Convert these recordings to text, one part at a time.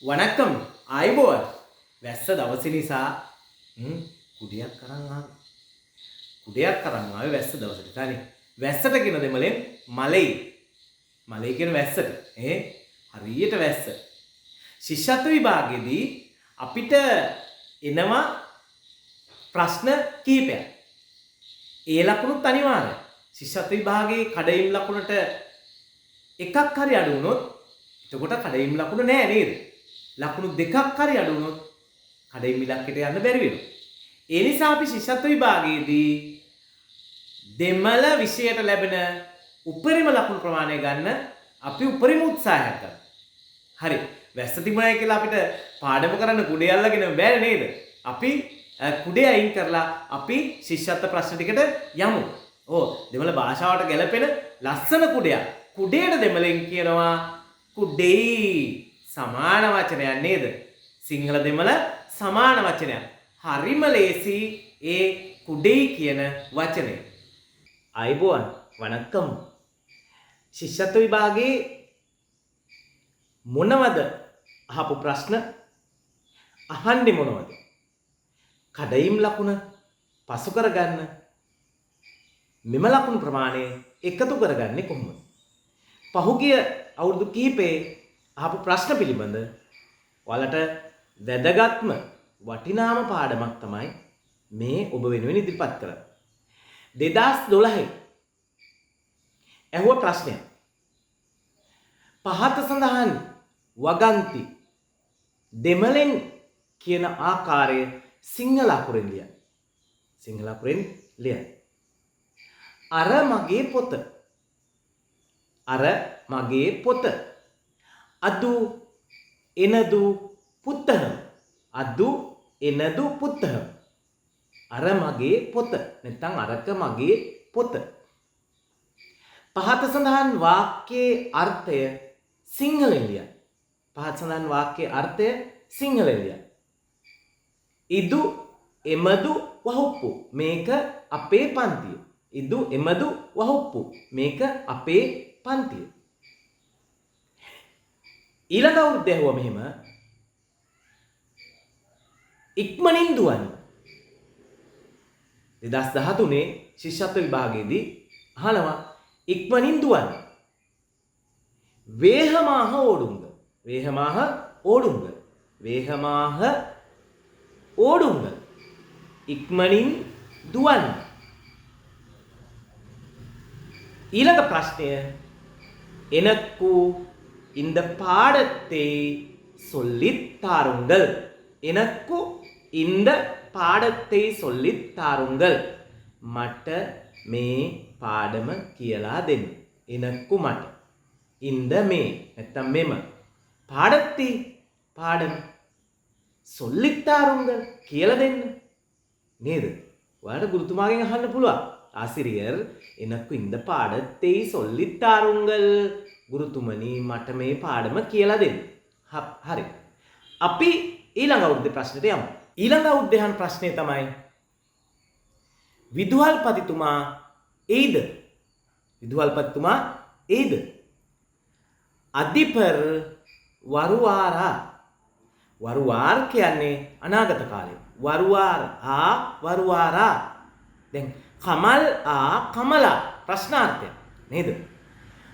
වණක්කම් ආයිබෝවන් වැස්ස දවස නිසා කුඩයක් අරන් ආවේ. කුඩයක් අරන් ආවේ වැස්ස දවසට. හරි. වැස්සට කියන දෙමලෙන් මලෙයි. මලෙයි කියන වැස්සට. හරියට වැස්ස. ශිෂ්‍යත්ව විභාගයේදී අපිට එනවා ප්‍රශ්න කීපයක්. ඒ ලකුණුත් අනිවාර්යයි. ශිෂ්‍යත්ව විභාගයේ කඩයිම් ලකුණට එකක් හරි අඩු වුණොත් එතකොට කඩයිම් ලකුණ නෑ නේද? ලකුණු දෙකක් හරි අඩු වුණොත් කඩයිම් ඉලක්කයට යන්න බැරි වෙනවා. ඒ නිසා අපි ශිෂ්‍යත්ව විභාගයේදී දෙමළ විෂයට ලැබෙන උපරිම ලකුණු ප්‍රමාණය ගන්න අපි උපරිම උත්සාහයක් ගන්නවා. හරි. වැස්ස තිබුණා කියලා අපිට පාඩම කරන්න කුඩේ අල්ලගෙන බෑ නේද? අපි කුඩේ අයින් කරලා අපි ශිෂ්‍යත්ව ප්‍රශ්න ටිකට යමු. දෙමළ භාෂාවට ගැලපෙන ලස්සන කුඩයක්. කුඩේට දෙමළෙන් කියනවා කුඩෙයි. සමාන වචනයක් නේද? සිංහල දෙමළ සමාන වචනයක්. හරිම ලේසි ඒ කුඩෙයි කියන වචනය. ආයිබෝවන් වණක්කම්. ශිෂ්‍යත්ව විභාගයේ මොනවද අහපු ප්‍රශ්න? අහන්නේ මොනවද? කඩයිම් ලකුණ පසු කරගන්න මෙම ලකුණු ප්‍රමාණය එකතු කරගන්නේ කොහොමද? පහුගිය අවුරුදු කිහිපේ අහපු ප්‍රශ්න පිළිබඳ ඔයාලට වැදගත්ම වටිනාම පාඩමක් තමයි මේ ඔබ වෙනුවෙන් ඉදිරිපත් කරන්නේ. 2012 ඇහුව ප්‍රශ්නය. පහත සඳහන් වගන්ති දෙමළෙන් කියන ආකාරය සිංහල අකුරෙන් ලියන්න. සිංහල අකුරෙන් ලියන්න. අර මගේ පොත. අර මගේ පොත. අදු එනදු පුත්තහම. අදු එනදු පුත්තහම. අර මගේ පොත. නැත්නම් අරක මගේ පොත. පහත සඳහන් වාක්‍යයේ අර්ථය සිංහලෙන් ලියන්න. පහත සඳහන් වාක්‍යයේ අර්ථය සිංහලෙන් ලියන්න. ඉදු එමදු වහුප්පු. මේක අපේ පන්තිය. ඉදු එමදු වහුප්පු. මේක අපේ පන්තිය. ඊළඟ අවුරුද්දේ ඇහුවා මෙහෙම. ඉක්මනින් දුවන්න. 2013 ශිෂ්‍යත්ව විභාගයේදී අහනවා ඉක්මනින් දුවන්න. වේහමාහ ඕඩුංග. වේහමාහ ඕඩුංග. වේහමාහ ඕඩුංග. ඉක්මනින් දුවන්න. ඊළඟ ප්‍රශ්නය එනක්කු இந்த பாடத்தை சொல்லித் தாருங்கள். எனக்கு இந்த පාඩத்தை சொல்லித் தாருங்கள். මට මේ පාඩම කියලා දෙන්න. එනක්කු මට. இந்த මේ නැත්තම් මෙම. පාඩத்தை පාඩම. சொல்லித் தாருங்கள் කියලා දෙන්න. නේද? ඔයාලට ගුරුතුමාගෙන් අහන්න පුළුවන්. ආසිරියර් එනක්කු இந்த பாடத்தை சொல்லித் தாருங்கள். ගුරුතුමනි මට මේ පාඩම කියලා දෙන්න. හරි. අපි ඊළඟ අවුරුද්දේ ප්‍රශ්නෙට යමු. ඊළඟ අවුරුද්දේ අහන ප්‍රශ්නය තමයි විදුහල්පතිතුමා එයිද? විදුහල්පතිතුමා එයිද? අධිපර් වරුවාරා. වරුවාර් කියන්නේ අනාගත කාලය. වරුවාර් වරුවාරා. දැන් කමල් කමලා ප්‍රශ්නාර්ථය නේද?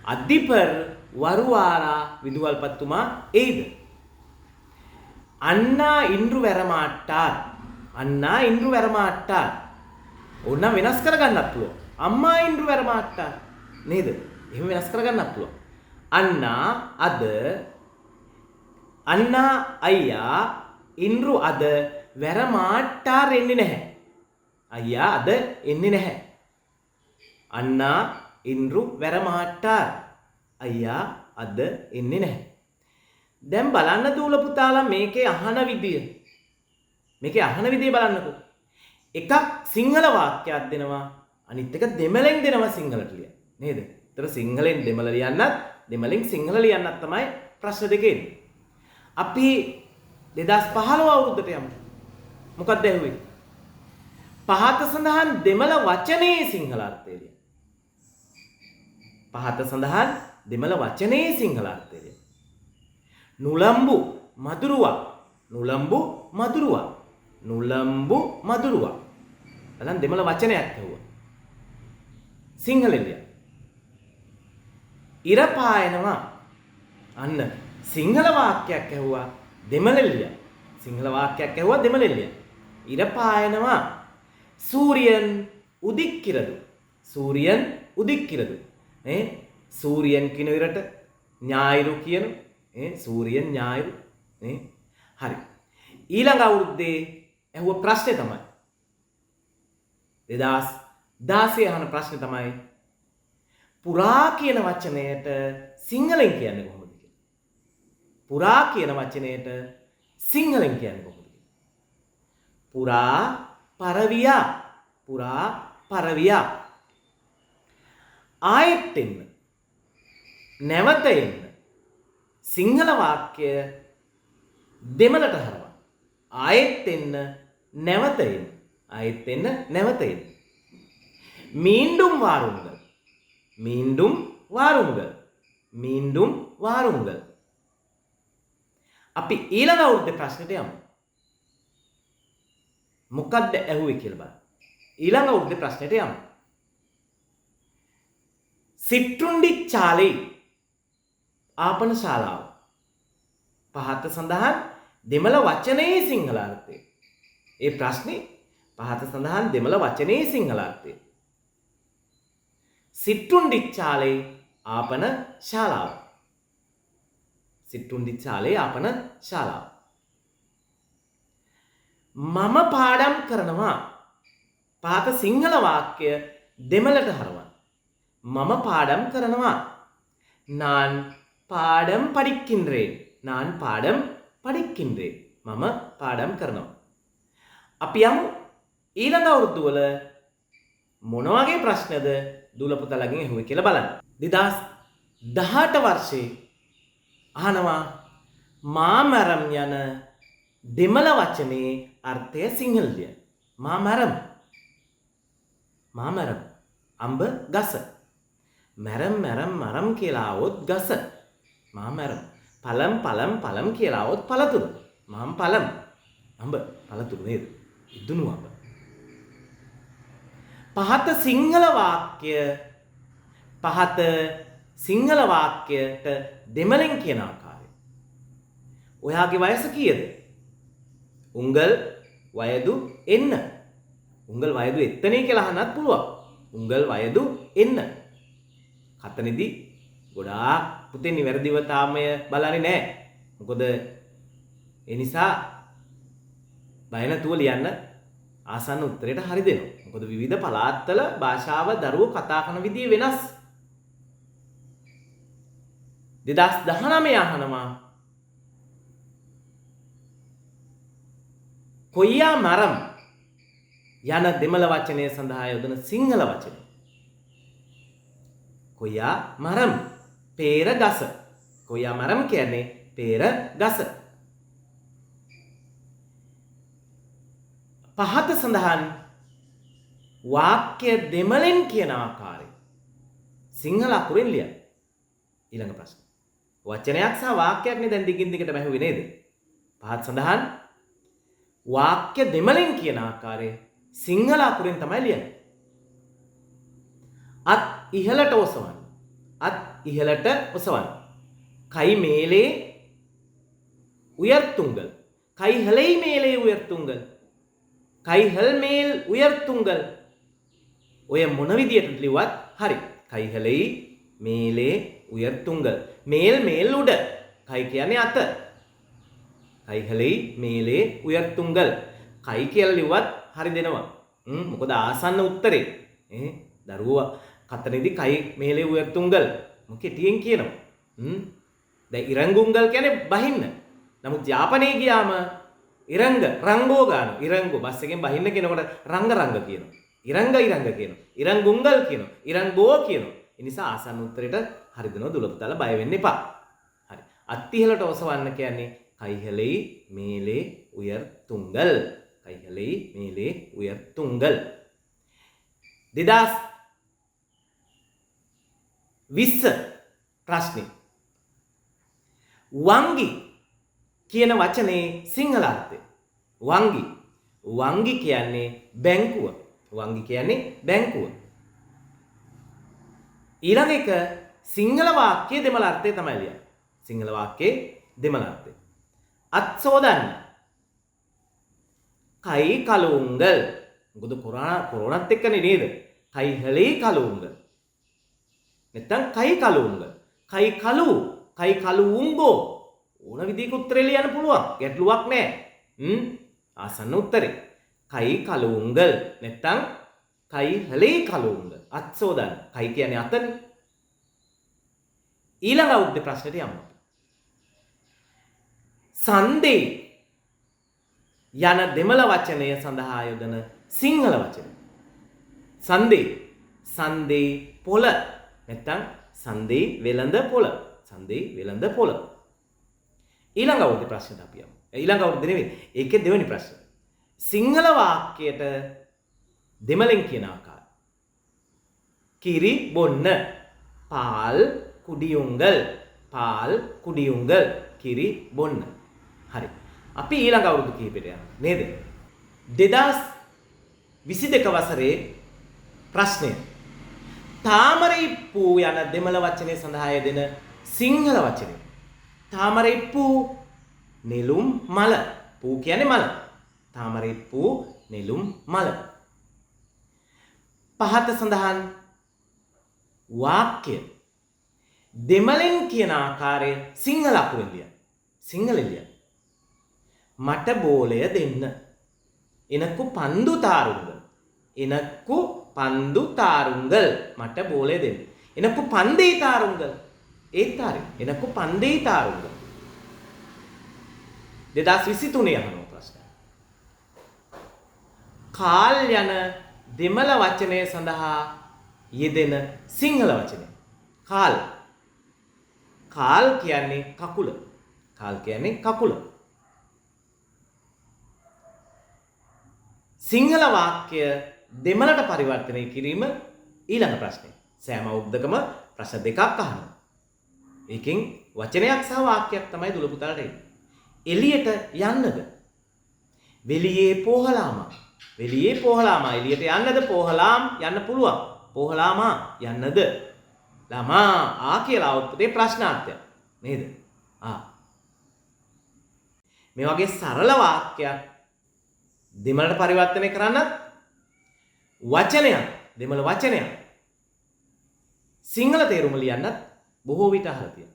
අධිපර් වරුවාරා විදුහල්පතිතුමා එයිද? අන්නා ඉන්රු වැරමාට්ටාර්. අන්නා ඉන්රු වැරමාට්ටාර්. ඕනනම් වෙනස් කරගන්නත් පුළුවන්. අම්මා ඉන්රු වැරමාට්ටාර් නේද? එහෙම වෙනස් කරගන්නත් පුළුවන්. අන්නා අද අන්නා අයියා ඉන්රු අද වැරමාට්ටාර් එන්නේ නැහැ. අයියා අද එන්නේ නැහැ. අන්නා ඉන්රු වැරමාට්ටාර්. අයියා අද එන්නේ නැහැ. දැන් බලන්න දූල පුතාලා මේකේ අහන විදිය. මේකේ අහන විදිය බලන්නකෝ. එකක් සිංහල වාක්‍යයක් දෙනවා. අනිත් එක දෙමළෙන් දෙනවා සිංහලට ලියන්න. නේද? ඒතර සිංහලෙන් දෙමළ ලියන්නත් දෙමළෙන් සිංහල ලියන්නත් තමයි ප්‍රශ්න දෙකේ එන්නේ. අපි 2015 අවුරුද්දට යමු. මොකක්ද ඇහුවේ? පහත සඳහන් දෙමළ වචනේ සිංහල අර්ථය ලියන්න. පහත සඳහන් දෙමළ වචනේ සිංහල අර්ථය ලියන්න. නුලම්බු මදුරුවා. නුලම්බු මදුරුවා. නුලම්බු මදුරුවා. බලන්න දෙමළ වචනයක් ඇහුවා. සිංහලෙන් ලියන්න. ඉර පායනවා. අන්න සිංහල වාක්‍යයක් ඇහුවා දෙමළෙන් ලියන්න. සිංහල වාක්‍යයක් ඇහුවා දෙමළෙන් ලියන්න. ඉර පායනවා. සූරියන් උදික්කිරදු. සූරියන් උදික්කිරදු. සූරියන් කියන විරට ඥායිරු කියන සූරියන් ඥායිරු හරි. ඊළඟ අවුරුද්දේ ඇහුව ප්‍රශ්නේ තමයි 2016 අහන ප්‍රශ්නේ තමයි පුරා කියන වචනයට සිංහලෙන් කියන්නේ කොහොමද කියලා. පුරා කියන වචනයට සිංහලෙන් කියන්නේ කොහොමද කියලා. පුරා පරවියා. පුරා පරවියා. ආයෙත් එන්න. නැවත එන්න. සිංහල වාක්‍ය දෙමළට හරවන්න. ආයෙත් එන්න නැවත එන්න. ආයෙත් එන්න නැවත එන්න. மீண்டும் வாருங்கள். மீண்டும் வாருங்கள். மீண்டும் வாருங்கள். අපි ඊළඟ අවුරුද්දේ ප්‍රශ්නෙට යමු. මොකක්ද ඇහුවේ කියලා බලන්න. ඊළඟ අවුරුද්දේ ප්‍රශ්නෙට යමු. සිට්ටුන්ඩි චාලේ ආපන ශාලාව. පහත සඳහන් දෙමළ වචනේ සිංහල අර්ථය. ඒ ප්‍රශ්නේ පහත සඳහන් දෙමළ වචනේ සිංහල අර්ථය. සිට්ටුන්ඩි චාලේ ආපන ශාලාව. සිට්ටුන්ඩි චාලේ ආපන ශාලාව. මම පාඩම් කරනවා. පහත සිංහල වාක්‍ය දෙමළට හරවන්න. මම පාඩම් කරනවා. நான் පාඩම් படிக்கின்றேன். நான் පාඩම් படிக்கின்றேன். මම පාඩම් කරනවා. අපි යමු ඊළඟ අවුරුදු වල මොන වගේ ප්‍රශ්නද දුල පුතලගෙන් ඇහුවේ කියලා බලන්න. 2018 වර්ෂයේ අහනවා මාමරම් යන දෙමළ වචනේ අර්ථය සිංහල ලියන්න. මාමරම්. මාමරම් අඹ ගස. මැරම් මැරම් මරම් කියලා આવොත් ගස. මාමරම්. පලම් පලම් පලම් කියලා આવොත් පළතුරු. මාම් පලම්. අඹ පළතුරු නේද? ඉදුණු අඹ. පහත සිංහල වාක්‍යයට දෙමළෙන් කියන ආකාරය. ඔයාගේ වයස කීයද? උංගල් වයදු එන්න. උංගල් වයදු එත්තනේ කියලා අහන්නත් පුළුවන්. උංගල් වයදු එන්න. කතනදී ගොඩාක් පුතේ නිවැරදිව තාමය බලන්නේ නැහැ. මොකද ඒ නිසා බය නැතුව ලියන්න ආසන්න උත්තරයට හරි දෙනවා. මොකද විවිධ පළාත්වල භාෂාව දරුවෝ කතා කරන විදිය වෙනස්. 2019 අහනවා කොයියා මරම් යන දෙමළ වචනය සඳහා යොදන සිංහල වචනය. කොයා මරම් පේර ගස. කොයා මරම් කියන්නේ පේර ගස. පහත සඳහන් වාක්‍ය දෙමළෙන් කියන ආකාරය සිංහල අකුරෙන් ලියන්න. ඊළඟ ප්‍රශ්න. වචනයක් සහ වාක්‍යයක් නේ දැන් දිගින් දිගට බැහුවේ නේද? පහත සඳහන් වාක්‍ය දෙමළෙන් කියන ආකාරය සිංහල අකුරෙන් තමයි ලියන්නේ. අත් ඉහළට ඔසවන්න. අත් ඉහළට ඔසවන්න. කை மேலே உயர்த்துங்கள். கைகளை மேலே உயர்த்துங்கள். கைகள் மேல் உயர்த்துங்கள். ඔය මොන විදියට ලිව්වත් හරි. கைகளை மேலே உயர்த்துங்கள். மேல் மேல் උඩ. කයි කියන්නේ අත. கைகளை மேலே உயர்த்துங்கள். කයි කියලා ලිව්වත් හරි දෙනවා. මොකද ආසන්න උත්තරේ. දරුවා කතනේදී කයි මේලේ උයර්තුංගල් මොකෙටියෙන් කියනවා. දැන් ඉරංගුංගල් කියන්නේ බහින්න. නමුත් යාපනයේ ගියාම ඉරංග රංගෝ ගන්න. ඉරංගෝ බස් එකෙන් බහින්න කියනකොට රංග කියනවා. ඉරංග කියනවා. ඉරංගුංගල් කියනවා. ඉරංගෝ කියනවා. ඒ නිසා ආසන්න උත්තරේට හරි දෙනවා. දුලපතල බය වෙන්න එපා. හරි. අත්තිහලට ඔසවන්න කියන්නේ கைகளை மேலே உயர்த்துங்கள். கைகளை மேலே உயர்த்துங்கள். 2020 ප්‍රශ්නේ. වංගි කියන වචනේ සිංහල අර්ථය. වංගි. වංගි කියන්නේ බැංකුව. වංගි කියන්නේ බැංකුව. ඊළඟ එක සිංහල වාක්‍යයේ දෙමළ අර්ථය තමයි ලියන්නේ. සිංහල වාක්‍යයේ දෙමළ අර්ථය. අත් සෝදන්න. කයි කලුංගල්. මොකද කොරෝනාත් එක්කනේ නේද? කයිහලේ කලුංගල්. නැත්තම් කයි කලුංගල්. කයි කලුංගෝ. ඕන විදිහක උත්තරේ ලියන්න පුළුවන්. ගැටලුවක් නැහැ. ආසන්න උත්තරේ. කයි කලුංගල් නැත්තම් කයිහලේ කලුංගල්. අත් සෝදන්න. කයි කියන්නේ අතනේ. ඊළඟ අවුරුද්දේ ප්‍රශ්නෙට යමු. සන්දේ යන දෙමළ වචනය සඳහා යොදන සිංහල වචන. සන්දේ පොළ නැත්තම් සන්දේ වෙළඳ පොළ. සන්දේ වෙළඳ පොළ. ඊළඟ අවුරුද්දේ ප්‍රශ්නෙට අපි යමු. ඊළඟ අවුරුද්දේ නෙවෙයි. ඒකේ දෙවෙනි ප්‍රශ්න. සිංහල වාක්‍යයට දෙමළෙන් කියන ආකාරය. කිරි බොන්න. පාල් කුඩියුංගල් කිරි බොන්න. හරි. අපි ඊළඟ අවුරුදු කිහිපෙට යනවා නේද? 2022 වසරේ ප්‍රශ්නය. තාමරයිප්පු යන දෙමළ වචනය සඳහා යෙදෙන සිංහල වචනය. තාමරයිප්පු නෙළුම් මල. පූ කියන්නේ මල. තාමරයිප්පු නෙළුම් මල. පහත සඳහන් වාක්‍ය දෙමළෙන් කියන ආකාරය සිංහල අකුරෙන් ලියන්න. සිංහලෙන් ලියන්න. මට බෝලය දෙන්න. එනකු පන්දු තාරුංගල්. මට බෝලය දෙන්න. එනකු පන්දේ තාරුංගල්. ඒත් හරි. එනකු පන්දේ තාරුංගල්. 2023 අහනවා ප්‍රශ්න. කාල් යන දෙමළ වචනය සඳහා යෙදෙන සිංහල වචනය. කාල් කියන්නේ කකුල. සිංහල වාක්‍ය දෙමළට පරිවර්තනය කිරීම ඊළඟ ප්‍රශ්නය. සෑම අවුරුද්දකම ප්‍රශ්න දෙකක් අහනවා. ඒකෙන් වචනයක් සහ වාක්‍යයක් තමයි දුල පුතාලට එන්නේ. එළියට යන්නද? වෙලියේ පෝහලාමා. එළියට යන්නද? පෝහලාම් යන්න පුළුවන්. පෝහලාමා යන්නද? ළමා ආ කියලා අවුත්පතේ ප්‍රශ්නාර්ථයක් නේද? මේ වගේ සරල වාක්‍යයක් දෙමළට පරිවර්තනය කරන්න වචනයක් දෙමළ වචනයක් සිංහල තේරුම ලියන්නත් බොහෝ විට අහලා තියෙනවා.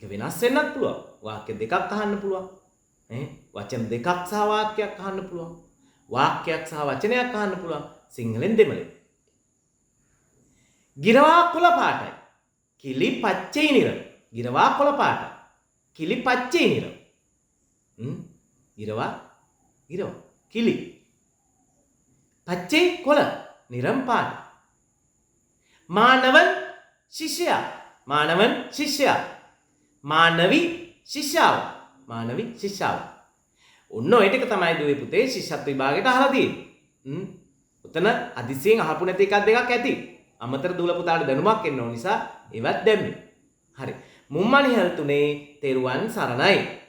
ඒක වෙනස් වෙන්නත් පුළුවන්. වාක්‍ය දෙකක් අහන්න පුළුවන්. වචන දෙකක් සහ වාක්‍යයක් අහන්න පුළුවන්. වාක්‍යයක් සහ වචනයක් අහන්න පුළුවන්. සිංහලෙන් දෙමළෙන්. ගිරවා කොළ පාටයි. කිලි පච්චේ නිර. ගිරවා කොළ පාටයි. කිලි පච්චේ නිර. ගිරවා කිලි. පච්චේ කොළ නිරම් පාට. මානවන් ශිෂ්‍යයා. මානවි ශිෂ්‍යාව. ඔන්න ඔය ටික තමයි දුවේ පුතේ ශිෂ්‍යත්ව විභාගයට අහලා තියෙන්නේ. උතන අදිසියෙන් අහපු නැති එකක් දෙකක් ඇති. අමතර දුල පුතාට දැනුමක් එන්න ඕන නිසා ඒවත් දැම්මේ. හරි. මුම්මණිහල් තුනේ තෙරුවන් සරණයි.